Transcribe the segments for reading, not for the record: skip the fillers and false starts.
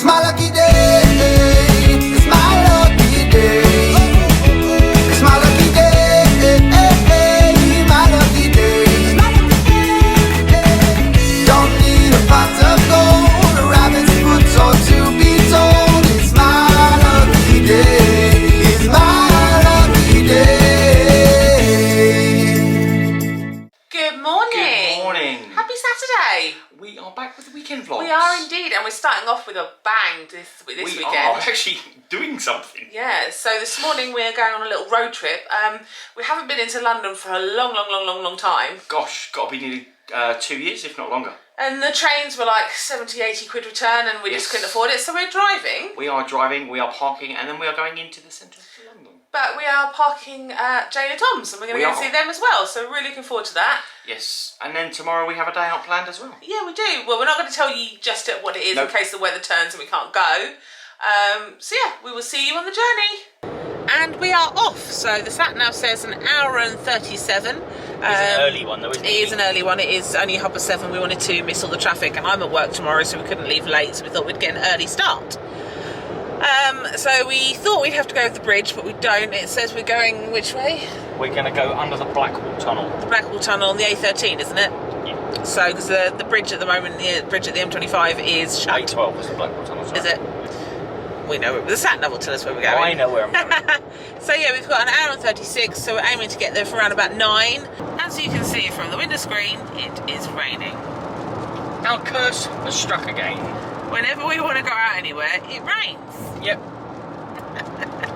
my lucky day. It's my lucky day. It's my lucky day. My lucky day. Don't need a pot of gold, a rabbit's foot or to be told. It's my lucky day. It's my lucky day. Good morning. Good morning. Happy Saturday. We are back with the weekend vlogs. We are indeed, and we're starting off with a bang this weekend. We are actually doing something. Yeah, so this morning we're going on a little road trip. We haven't been into London for a long time. Gosh, got to be nearly 2 years, if not longer. And the trains were like 70, 80 quid return, and we just couldn't afford it, so we're driving. We are driving, we are parking, and then we are going into the centre of London. But we are parking at Jane and Tom's, and we're going to go and see them as well, so we're really looking forward to that. Yes, and then tomorrow we have a day out planned as well. Yeah, we do. Well, we're not going to tell you just what it is in case the weather turns and we can't go. So yeah, we will see you on the journey. And we are off. So the sat nav says an hour and 37. It's an early one though, isn't it? It is an early one. It is only 7:30. We wanted to miss all the traffic, and I'm at work tomorrow, so we couldn't leave late. So we thought we'd get an early start. So we thought we'd have to go over the bridge, but we don't. It says we're going which way? We're going to go under the Blackwall Tunnel. The Blackwall Tunnel on the A13, isn't it? Yeah. So, because the bridge at the moment, the bridge at the M25 is shut. A12 is the Blackwall Tunnel. Sorry. Is it? We know it. The sat nav will tell us where we're going. I know where I'm going. So yeah, we've got an hour and 36, so we're aiming to get there for around about 9. As you can see from the window screen, it is raining. Our curse has struck again. Whenever we want to go out anywhere, it rains. Yep.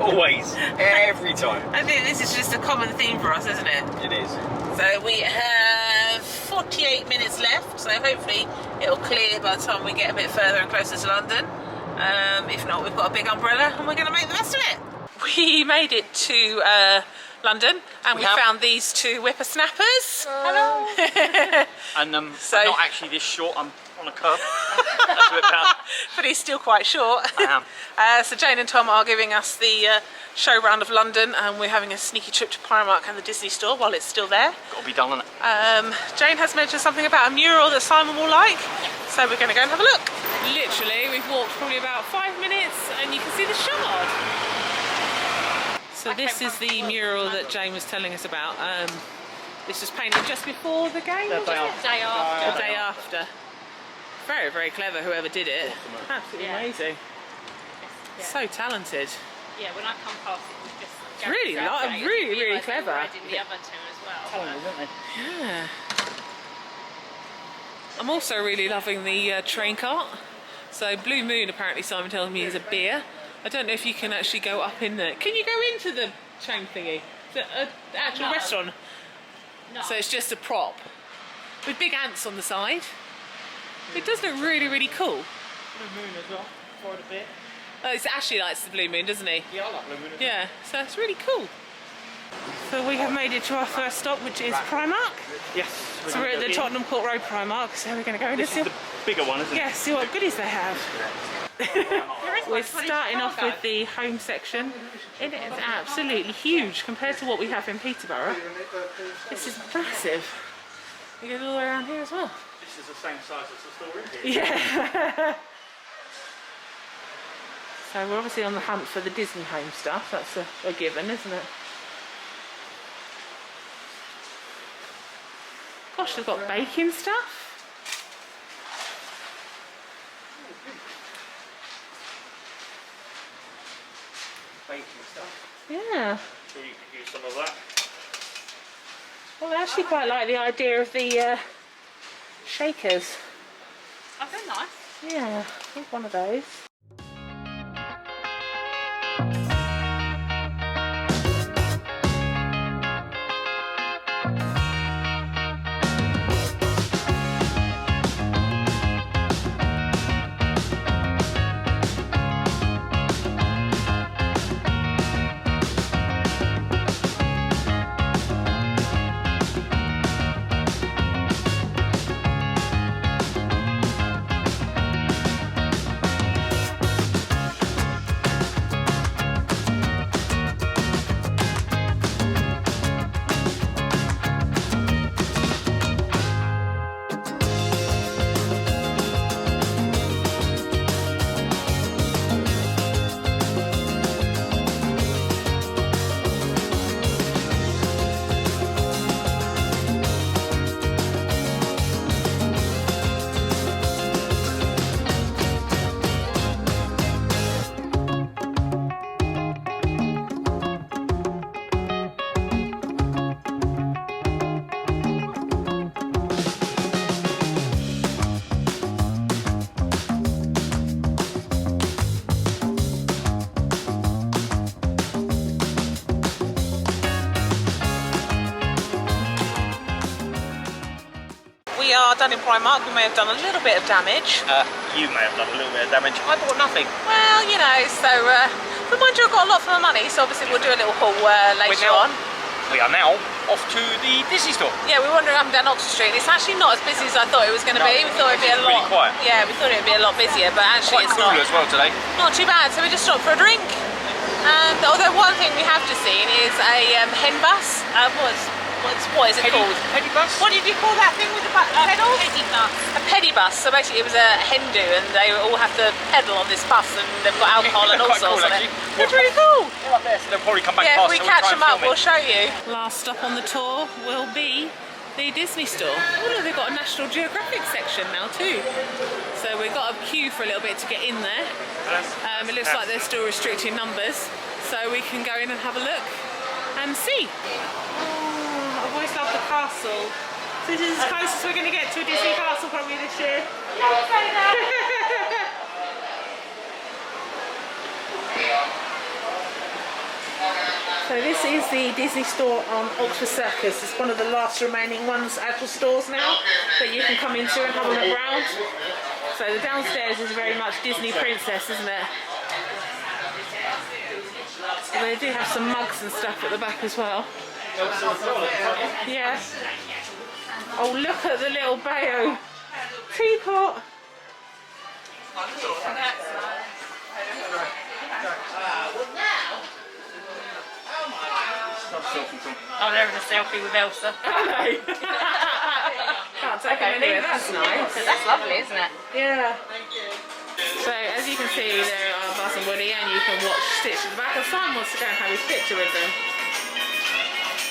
Always. Every time. I think this is just a common theme for us, isn't it? It is. So we have 48 minutes left, so hopefully it'll clear by the time we get a bit further and closer to London. If not, we've got a big umbrella and we're going to make the best of it. We made it to London, and we found these two whippersnappers. Hello. And So, I'm not actually this short, I'm on a curve. That's a bit bad. but he's still quite short. I am. So Jane and Tom are giving us the show round of London, and we're having a sneaky trip to Primark and the Disney store while it's still there. Got to be done on it. Jane has mentioned something about a mural that Simon will like, so we're going to go and have a look. Literally, we've walked probably about 5 minutes, and you can see the Shard. So this is the mural that Jane was telling us about. This was painted just before the game, The day after. The day after. Very, very clever, whoever did it. Absolutely amazing. Yeah. So talented. Yeah, when I come past it was just Really, really clever. I did the other two as well. Yeah. I'm also really loving the train cart. So Blue Moon, apparently Simon tells me, is a beer. I don't know if you can actually go up in there. Can you go into the train thingy? The actual restaurant? No. So it's just a prop with big ants on the side. It does look really, really cool. Blue Moon as well, for a bit. Oh, it's Ashley likes the Blue Moon, doesn't he? Yeah, I like Blue Moon as well. Yeah, so it's really cool. So we have made it to our first stop, which is Primark. Yes. So we're at the Tottenham Court Road Primark, so we're going to go and This is the bigger one, isn't it? yeah, see what goodies they have. We're starting off with the home section. It is absolutely huge compared to what we have in Peterborough. This is massive. We go all the way around here as well. This is the same size as the store in here. Yeah. So we're obviously on the hunt for the Disney home stuff. That's a given, isn't it? Gosh, they've got baking stuff. Baking stuff. Yeah. Sure you could use some of that. Well, I actually quite like the idea of the shakers. Oh, they're nice. Yeah, I think one of those. we are done in Primark. We may have done a little bit of damage. You may have done a little bit of damage. I bought nothing. Well, you know, so but mind you, I've got a lot for my money, so obviously we'll do a little haul later on. We are now off to the Disney store. Yeah, we were wandering up and down Oxford Street. It's actually not as busy as I thought it was going to be. We thought it'd be a lot. Really quiet. Yeah, we thought it'd be a lot busier, but actually Quite it's cool not. as well today. Not too bad. So we just stopped for a drink. And although one thing we have just seen is a hen bus. What is it called? Penny bus? What did you call that thing with the pedals? Penny bus. A penny bus. So basically it was a hen do, and they all have to pedal on this bus, and they've got alcohol and all Quite sorts cool, on it. actually. It's really cool. They're up there, so they'll probably come back Yeah, past. if we so catch try and them up, film we'll it. show you. Last stop on the tour will be the Disney store. Oh look, they've got a National Geographic section now too. So we've got a queue for a little bit to get in there. It looks like they're still restricting numbers, so we can go in and have a look and see. Oh, I've always loved the castle. So this is as close as we're going to get to a Disney castle probably this year. So this is the Disney store on Oxford Circus. It's one of the last remaining ones, actual stores now, that you can come into and have a look round. So the downstairs is very much Disney Princess, isn't it? And they do have some mugs and stuff at the back as well. Yeah. Oh, look at the little Bayo teapot. Oh, there was a selfie with Elsa. Can't take it anywhere, that's nice. That's lovely, isn't it? Yeah. So as you can see, there are Buzz and Woody, and you can watch Stitch at the back. And Simon wants to go and have his picture with them.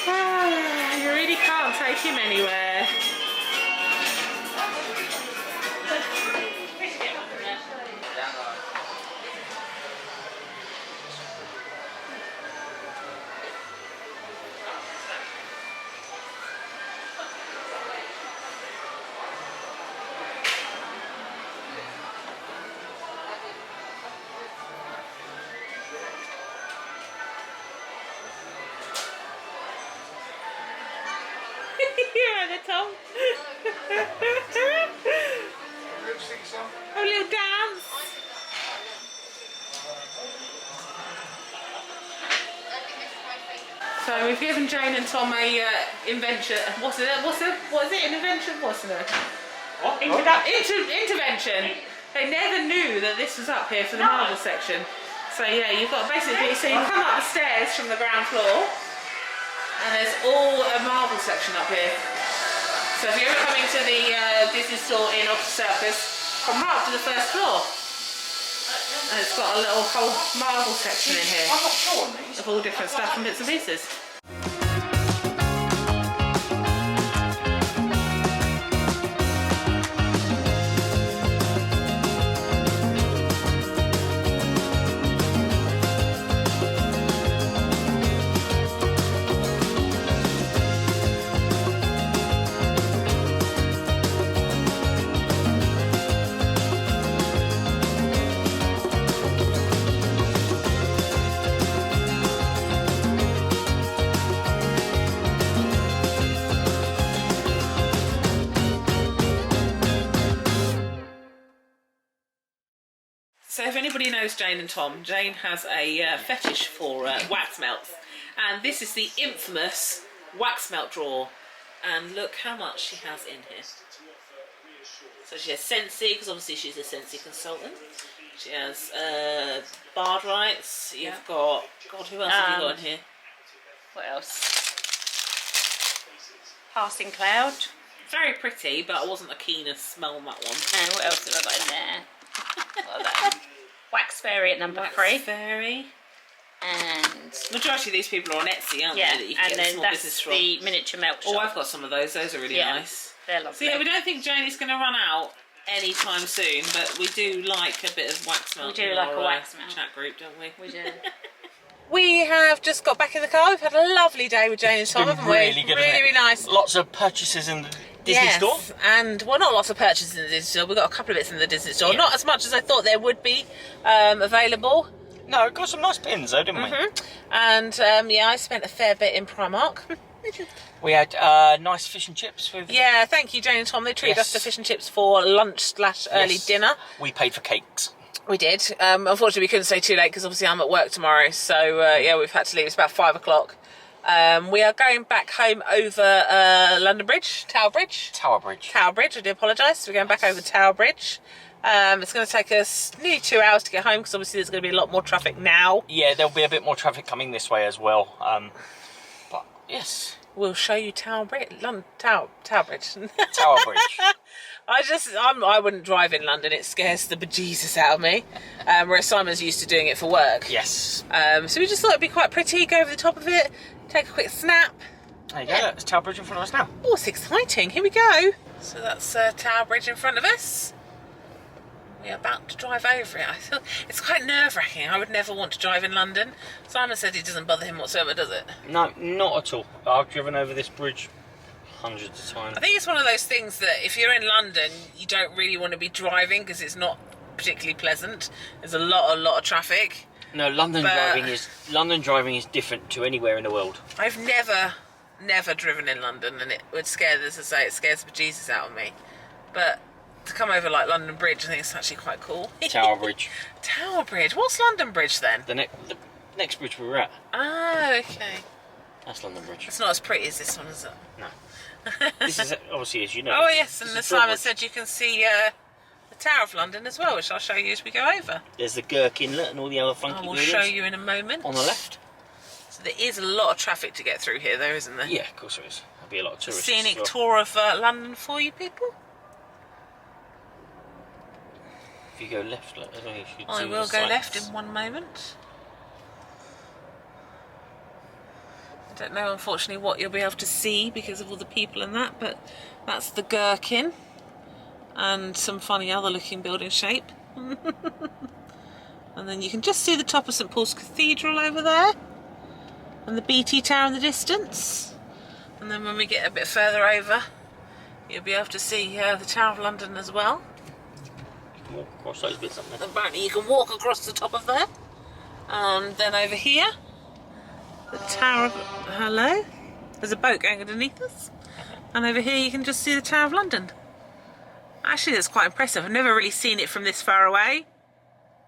You really can't take him anywhere. You're at the top. A little dance. So we've given Jane and Tom a invention. What is it? An invention? What's it? What? Intervention. They never knew that this was up here for the Marvel section. So yeah, you've got basically, so you come up the stairs from the ground floor, and there's all a Marvel section up here. So if you're ever coming to the Disney store in Oxford Circus, come right up to the first floor. And it's got a little whole Marvel section in here. I'm not sure on these. Of all different stuff and bits and pieces. So if anybody knows Jane and Tom, Jane has a fetish for wax melts, and this is the infamous wax melt drawer, and look how much she has in here. So she has Scentsy, because obviously she's a Scentsy consultant. She has Bard Rights, you've got, God, who else have you got in here? What else? Passing Cloud. Very pretty, but I wasn't a keen to smell that one. And what else have I got in there? What was that? Wax Fairy at number 3. Fairy. And Majority of these people are on Etsy, aren't yeah, they? That you can and get then small that's business from. the miniature melt shop. Oh, I've got some of those. Those are really nice. They're So lovely. yeah, we don't think Jane is going to run out anytime soon, but we do like a bit of wax melt. We do in like our, a wax melt. chat group, don't we? We do. We have just got back in the car. We've had a lovely day with Jane and Tom, haven't we? Really good. Really, really nice. Lots of purchases in the Disney store. And well, not lots of purchases in the Disney store. We've got a couple of bits in the Disney store. Yeah. Not as much as I thought there would be available. No, got some nice pins though, didn't we? And yeah, I spent a fair bit in Primark. We had nice fish and chips with. Yeah, thank you, Jane and Tom. They treated us Yes. to fish and chips for lunch/early Yes. dinner. We paid for cakes. We did. Unfortunately, we couldn't stay too late because obviously I'm at work tomorrow. So, yeah, we've had to leave. It's about 5 o'clock. We are going back home over London Bridge, Tower Bridge. Tower Bridge. Tower Bridge, I do apologise. We're going back over Tower Bridge. It's going to take us nearly 2 hours to get home because obviously there's going to be a lot more traffic now. Yeah, there'll be a bit more traffic coming this way as well. But yes, We'll show you Tower Bridge. Tower Bridge. Tower Bridge. I wouldn't drive in London. It scares the bejesus out of me. Whereas Simon's used to doing it for work. Yes. So we just thought it'd be quite pretty. Go over the top of it, take a quick snap. There you go. There's Tower Bridge in front of us now. Oh, it's exciting. Here we go. So that's Tower Bridge in front of us. We're about to drive over it. I feel it's quite nerve-wracking. I would never want to drive in London. Simon said it doesn't bother him whatsoever, does it? No, not at all. I've driven over this bridge hundreds of times. I think it's one of those things that if you're in London, you don't really want to be driving because it's not particularly pleasant. There's a lot of traffic. No, London driving is different to anywhere in the world. I've never driven in London, and it would scare, as I say, it scares the bejesus out of me. But to come over like London Bridge, I think it's actually quite cool. Tower Bridge. Tower Bridge. What's London Bridge then? The next bridge we were at. Oh, okay. That's London Bridge. It's not as pretty as this one, is it? No. This is obviously, as you know. Oh yes, and this the is Simon drawbridge. said you can see the Tower of London as well, which I'll show you as we go over. There's the Gherk Inlet and all the other I funky will buildings. show you in a moment. On the left. So there is a lot of traffic to get through here, though, isn't there? Yeah, of course there is. There'll be a lot of tourists. Scenic as well. tour of London for you people. If you go left, look, you should I see will the go left sights. in one moment. I don't know, unfortunately, what you'll be able to see because of all the people and that, but that's the Gherkin and some funny other looking building shape. And then you can just see the top of St Paul's Cathedral over there and the BT Tower in the distance. And then when we get a bit further over, you'll be able to see the Tower of London as well. You can walk across those bits up there. Apparently you can walk across the top of there. And then over here, the Tower of... Hello? There's a boat going underneath us. And over here you can just see the Tower of London. Actually, that's quite impressive. I've never really seen it from this far away.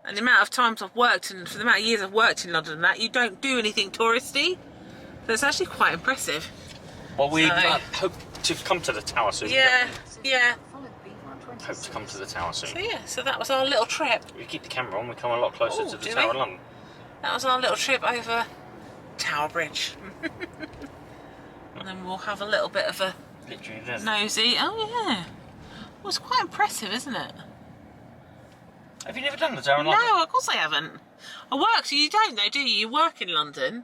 And the amount of times I've worked, and for the amount of years I've worked in London and that, you don't do anything touristy. So it's actually quite impressive. Well, we So- hope to come to the tower soon. Yeah, yeah. Hope to come to the tower soon. So yeah, so that was our little trip. We keep the camera on, we come a lot closer Oh, to the do Tower we? of London. That was our little trip over Tower Bridge. And then we'll have a little bit of a Literally there. nosy. Oh yeah. Well, it's quite impressive, isn't it? Have you never done the Tower of London? No, of course I haven't. I worked, you don't though, do you? You work in London.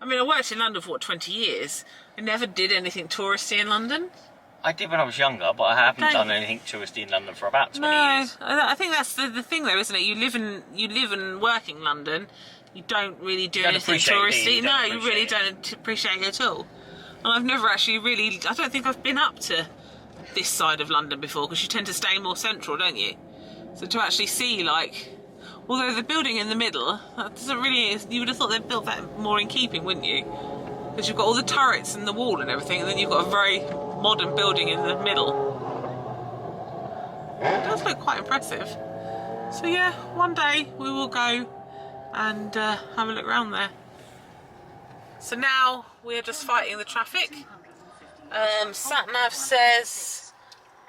I mean, I worked in London for, 20 years? I never did anything touristy in London. I did when I was younger, but I haven't Don't- done anything touristy in London for about 20 No, years. I think that's the thing though, isn't it? You live and work in London. You don't really do don't anything appreciate it, touristy. do you? You No, don't you really appreciate don't appreciate it at all. And I've never actually really, I don't think I've been up to this side of London before because you tend to stay more central, don't you? So to actually see like, although the building in the middle, that doesn't really, you would have thought they'd built that more in keeping, wouldn't you? Because you've got all the turrets and the wall and everything, and then you've got a very modern building in the middle. It does look quite impressive. So yeah, one day we will go and have a look around there. So now we're just fighting the traffic. Sat-nav says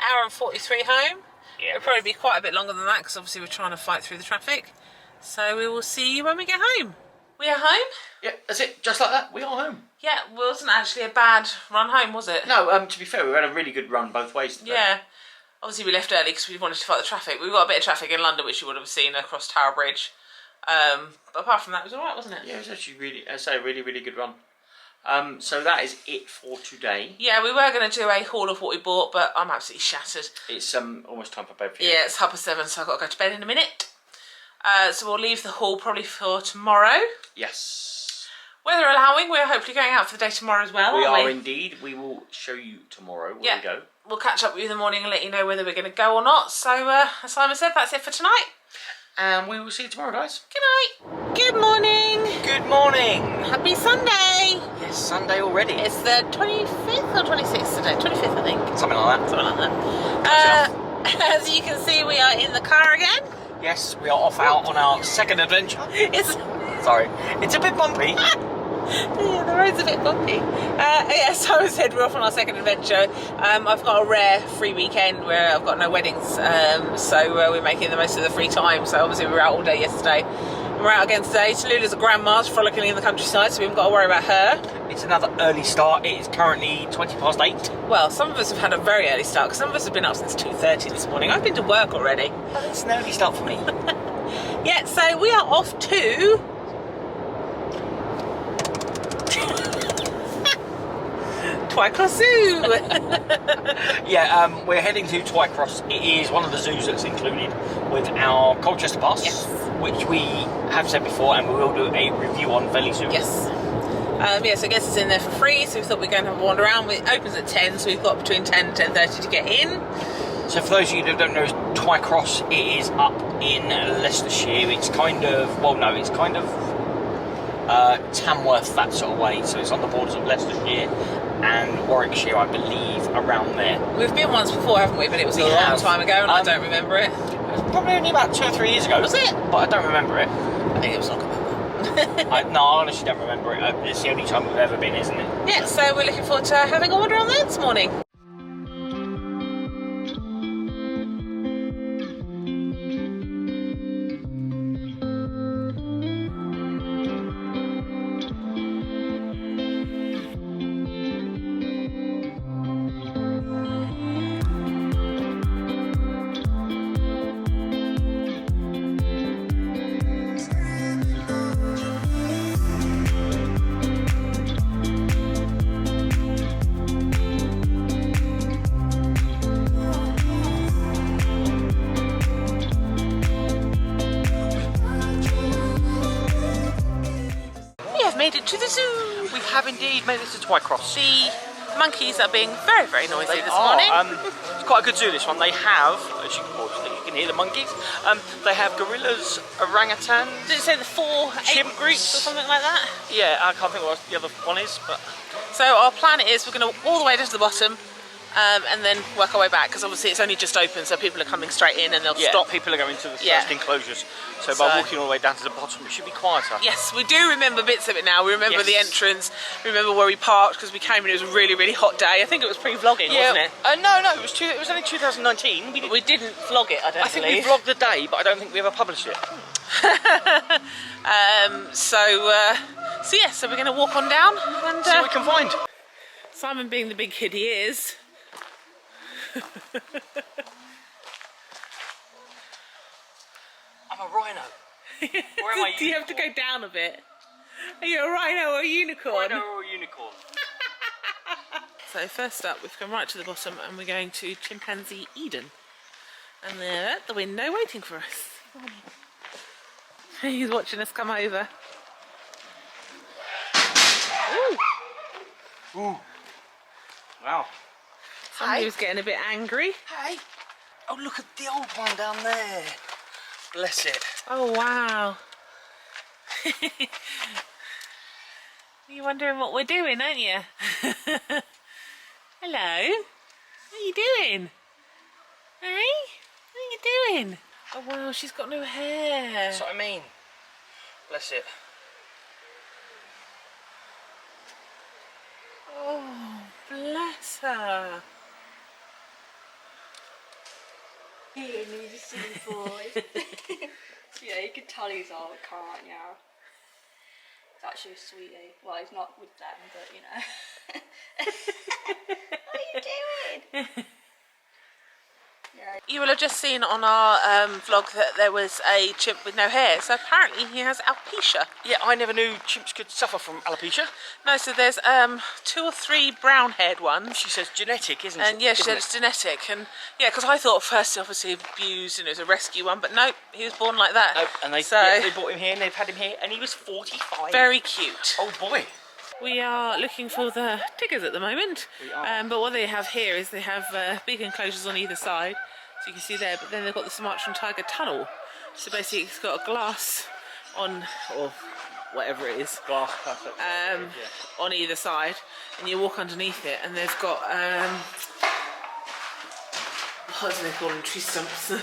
hour and 43 home. Yeah. It'll probably be quite a bit longer than that because obviously we're trying to fight through the traffic. So we will see you when we get home. We are home? Yeah, that's it. Just like that, we are home. Yeah, it wasn't actually a bad run home, was it? No, to be fair, we had a really good run both ways today. Yeah. Obviously we left early because we wanted to fight the traffic. We've got a bit of traffic in London which you would have seen across Tower Bridge. But apart from that, it was alright, wasn't it? Yeah, it was actually really, I say, a really, really good run. So that is it for today. Yeah, we were going to do a haul of what we bought, but I'm absolutely shattered. It's almost time for bed for you. Yeah, it's 7:30, so I've got to go to bed in a minute. So we'll leave the haul probably for tomorrow. Yes. Weather allowing, we're hopefully going out for the day tomorrow as well, We aren't are we? indeed. We will show you tomorrow where Yeah. we go. We'll catch up with you in the morning and let you know whether we're going to go or not. So, as Simon said, that's it for tonight. And we will see you tomorrow, guys. Good night. Good morning. Good morning. Happy Sunday. It's Sunday already. It's the 25th or 26th today? 25th, I think. Something like that. Something like that. As you can see, we are in the car again. Yes, we are off out on our second adventure. It's Sorry, it's a bit bumpy. yeah, the road's a bit bumpy. Yeah, so I said we're off on our second adventure. I've got a rare free weekend where I've got no weddings, so we're making the most of the free time. So obviously we were out all day yesterday. We're out again today. Tallulah's a grandma's frolicking in the countryside, so we haven't got to worry about her. It's another early start. It is currently 8:20. Well, some of us have had a very early start, because some of us have been up since 2:30 this morning. I've been to work already. But it's an early start for me. Yeah, so we are off to... Twycross Zoo. Yeah, we're heading to Twycross. It is one of the zoos that's included with our Colchester Pass, Yes. which we have said before, and we will do a review on very soon. Yes. Yeah, so I guess it's in there for free, so we thought we'd go and have a wander around. It opens at 10, so we've got between 10 and 10:30 to get in. So for those of you that don't know, Twycross, it is up in Leicestershire. It's kind of, well, no, it's kind of Tamworth, that sort of way. So it's on the borders of Leicestershire and Warwickshire, I believe, around there. We've been once before, haven't we? But it was We a long have. time ago, and I don't remember it. It was probably only about 2 or 3 years ago. Was it? But I don't remember it. I think it was longer than that. No, I honestly don't remember it. It's the only time we've ever been, isn't it? Yeah, so we're looking forward to having a wander on there this morning. We have made it to the zoo. We have indeed made it to Twycross. The monkeys are being very, very noisy They this are. morning. It's quite a good zoo, this one. They have, as you can hear the monkeys, they have gorillas, orangutans. Did it say the 4 ape Chimps. groups or something like that? Yeah, I can't think what the other one is, but So our plan is we're going to all the way down to the bottom and then work our way back, because obviously it's only just open, so people are coming straight in and they'll yeah, stop. people are going to the first Yeah. enclosures. So by So- walking all the way down to the bottom, it should be quieter. Yes, we do remember bits of it now. We remember Yes. the entrance, we remember where we parked, because we came and it was a really, really hot day. I think it was pre-vlogging, wasn't it? No, it was only 2019. But we didn't vlog it, I don't I think we believe. vlogged the day, but I don't think we ever published it. So yeah, so we're going to walk on down and See what we can find. Simon, being the big kid he is, I'm a rhino. Or am I a do you have to go down a bit? Are you a rhino or a unicorn? Rhino or a unicorn? So first up, we've come right to the bottom and we're going to Chimpanzee Eden. And they're at the window waiting for us. He's watching us come over. Ooh. Ooh. Wow. Somebody was getting a bit angry. Hey. Oh, look at the old one down there. Bless it. Oh wow. You're wondering what we're doing, aren't you? Hello. What are you doing? Hey? What are you doing? Oh wow, she's got no hair. That's what I mean. Bless it. Oh, bless her. He needs a silly boy. Yeah, you can tell he's all calm right now. It's actually a sweetie. Well, he's not with them, but you know. What are you doing? Yeah. You will have just seen on our vlog that there was a chimp with no hair. So apparently he has alopecia. Yeah, I never knew chimps could suffer from alopecia. No, so there's 2 or 3 brown-haired ones. She says genetic, isn't it? And yeah, she Isn't said it's genetic. And yeah, because I thought at first obviously abused and it was a rescue one, but nope, he was born like that. Oh, and they brought him here and they've had him here and he was 45. Very cute. Oh boy. We are looking for the tigers at the moment. We are. But what they have here is they have big enclosures on either side. So you can see there, but then they've got the Sumatran tiger tunnel. So basically it's got a glass on, or whatever it is, Glass perfect. on either side, and you walk underneath it, and they've got what do they call them, tree stumps for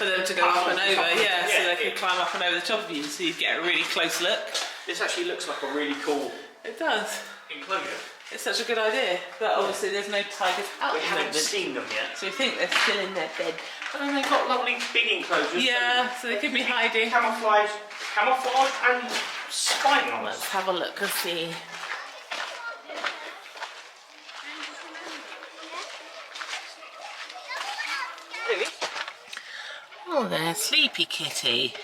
them to go up and over. Yeah, so they can climb up and over the top of you, so you get a really close look. This actually looks like a really cool It does. enclosure. It's such a good idea, but obviously there's no tigers out We at the haven't moment. seen them yet. So you think they're still in their bed. But then they've got lovely big enclosures. Yeah, so they could be hiding. Camouflage and spying on us. Let's have a look and see. Really? Oh, there, sleepy kitty.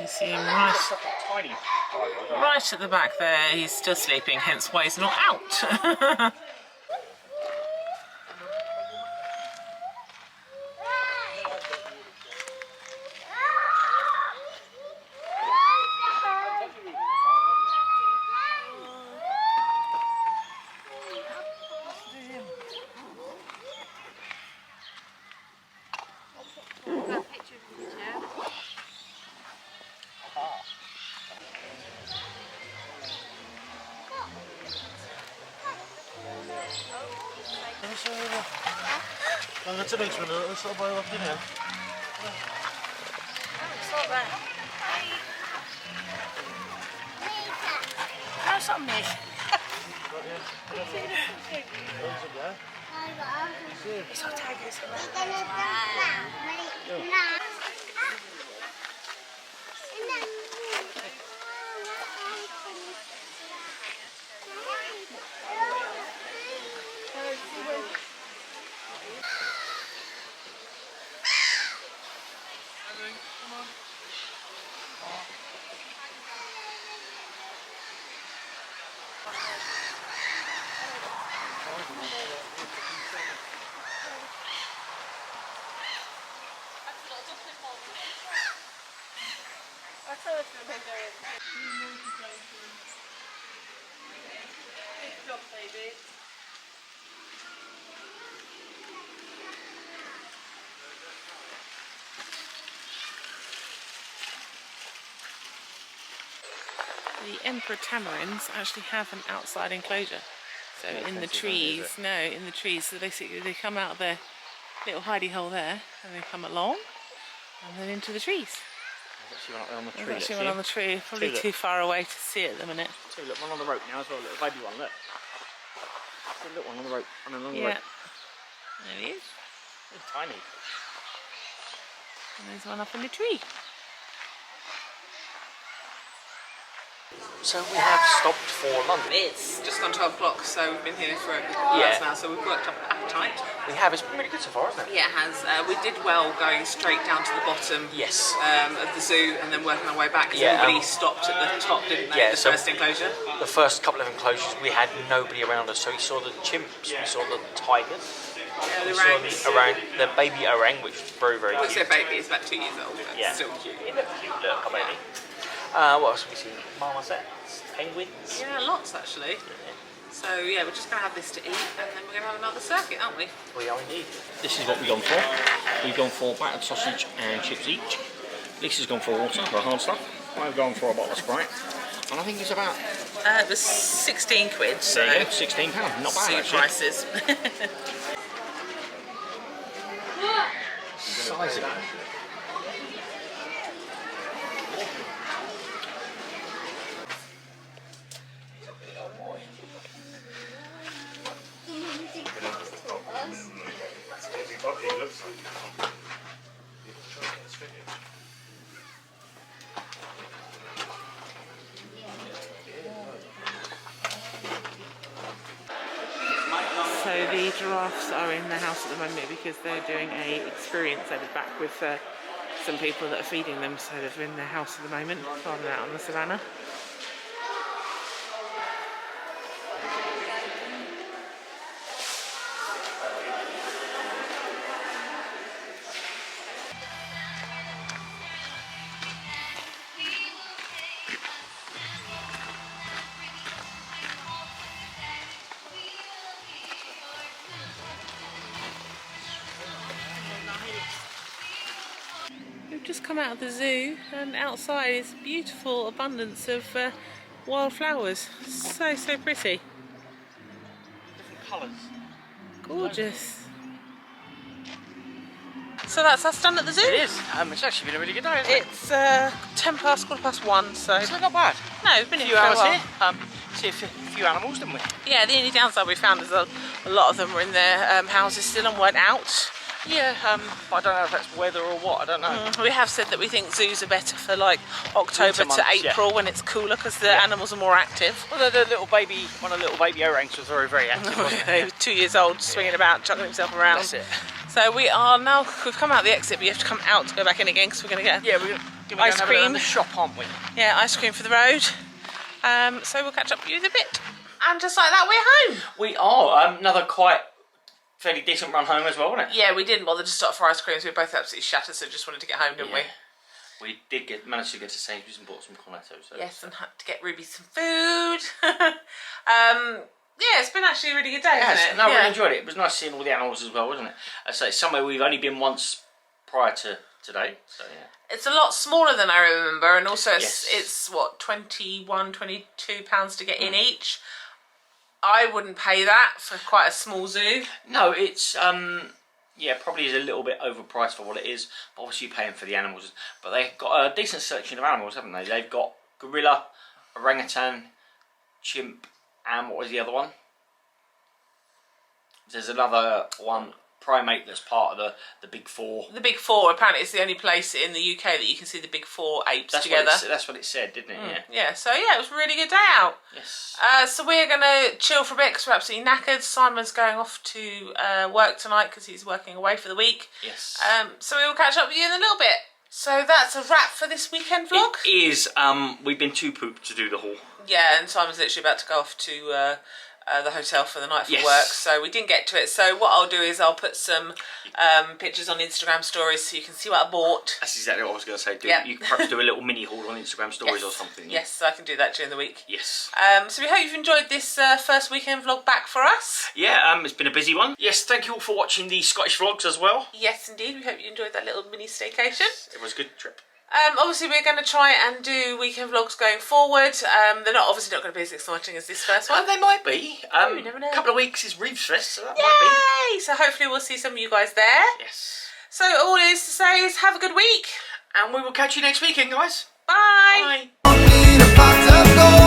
You see him right Tiny. right at the back there. He's still sleeping, hence why he's not out. That's not me. It's all tigers. Good job, baby. The emperor tamarins actually have an outside enclosure. So in the trees, in the trees. So basically they come out of their little hidey hole there, and they come along, and then into the trees. There's actually one up there on the tree. There's actually one on the tree, probably too far away to see it at the minute. So look, one on the rope now as well, little baby one, look. So look, one on the rope, one along the Yeah, rope. there he is. It's tiny. And there's one up in the tree. So we have stopped for lunch. It's just gone 12 o'clock, so we've been here for a couple of hours now, so we've worked up an appetite. We have, it's been really good so far, hasn't it? Yeah, it has. We did well going straight down to the bottom Yes. of the zoo and then working our way back, because Yeah, everybody stopped at the top, didn't they? yeah, The so- first enclosure. The first couple of enclosures we had nobody around us, so we saw the chimps, we saw the tigers, Yeah, we the saw ranks. the baby orang, which is very, very Looks cute. like a baby, it's about 2 years old, but Yeah. still cute. He looks cute, look, baby. What else have we seen? Marmosets, penguins. Yeah, lots actually. So yeah, we're just going to have this to eat, and then we're going to have another circuit, aren't we? We are indeed. This is what we've gone for. We've gone for battered sausage and chips each. Lisa's gone for water, for hard stuff. I've gone for a bottle of Sprite. And I think it's about, It was 16 quid, so there you go, £16. Not bad, see actually. prices. Size of it. So the giraffes are in the house at the moment because they're doing a experience over back with some people that are feeding them, so they're in their house at the moment rather than out on the savannah. just come out of the zoo, and outside is beautiful abundance of wildflowers. So pretty. Different colours. Gorgeous. So that's us done at the zoo. It is. It's actually been a really good day, isn't it? It's 10 past, 1:15, so... It's not bad. No, we've been A here few for a hours while. here. See a few animals, didn't we? Yeah, the only downside we found is a lot of them were in their houses still and weren't out. Yeah, but I don't know if that's weather or what, I don't know. We have said that we think zoos are better for like October Winter months, to April when it's cooler because the animals are more active. Well, the little baby, one of the little baby orangs was very active, wasn't He was 2 years old, swinging about, chucking himself around. That's it. So we are now, we've come out the exit, but you have to come out to go back in again because we're going to get Yeah, we're going ice to have cream. the shop, aren't we? Yeah, ice cream for the road. So we'll catch up with you in a bit. And just like that, we're home. We are. Another quite fairly decent run home as well, wasn't it? Yeah, we didn't bother to stop for ice creams. We were both absolutely shattered, so just wanted to get home, didn't we? We did manage to get to Sainsbury's and bought some cornettos. So Yes, and had to get Ruby some food. Yeah, it's been actually a really good day, hasn't it? No, I really enjoyed it. It was nice seeing all the animals as well, wasn't it? I say it's somewhere we've only been once prior to today, so yeah. It's a lot smaller than I remember, and also Yes. it's what, £22 to get in each. I wouldn't pay that for quite a small zoo. No, it's yeah, probably is a little bit overpriced for what it is. But obviously, you're paying for the animals. But they've got a decent selection of animals, haven't they? They've got gorilla, orangutan, chimp, and what was the other one? There's another one, primate, that's part of the big four. The big four, apparently it's the only place in the UK that you can see the big four apes together. That's what it said, didn't it? Yeah. Yeah, so yeah, it was a really good day out. Yes. So we're going to chill for a bit because we're absolutely knackered. Simon's going off to work tonight because he's working away for the week. Yes. So we will catch up with you in a little bit. So that's a wrap for this weekend vlog. It is. We've been too pooped to do the haul. Yeah, and Simon's literally about to go off to the hotel for the night for Yes. work, so we didn't get to it. So what I'll do is I'll put some pictures on Instagram stories so you can see what I bought. That's exactly what I was going to say. Yeah. You could perhaps do a little mini haul on Instagram stories or something. Yeah? Yes, I can do that during the week. Yes. So we hope you've enjoyed this first weekend vlog back for us. Yeah, it's been a busy one. Yes, thank you all for watching the Scottish vlogs as well. Yes, indeed. We hope you enjoyed that little mini staycation. It was a good trip. Obviously, we're going to try and do weekend vlogs going forward. They're obviously not going to be as exciting as this first one. They might be. You never know. A couple of weeks is Reeves Fest, so that might Yay! So hopefully we'll see some of you guys there. be. Yes. So all it is to say is have a good week. And we will catch you next weekend, guys. Bye. Bye. Need a pot of gold.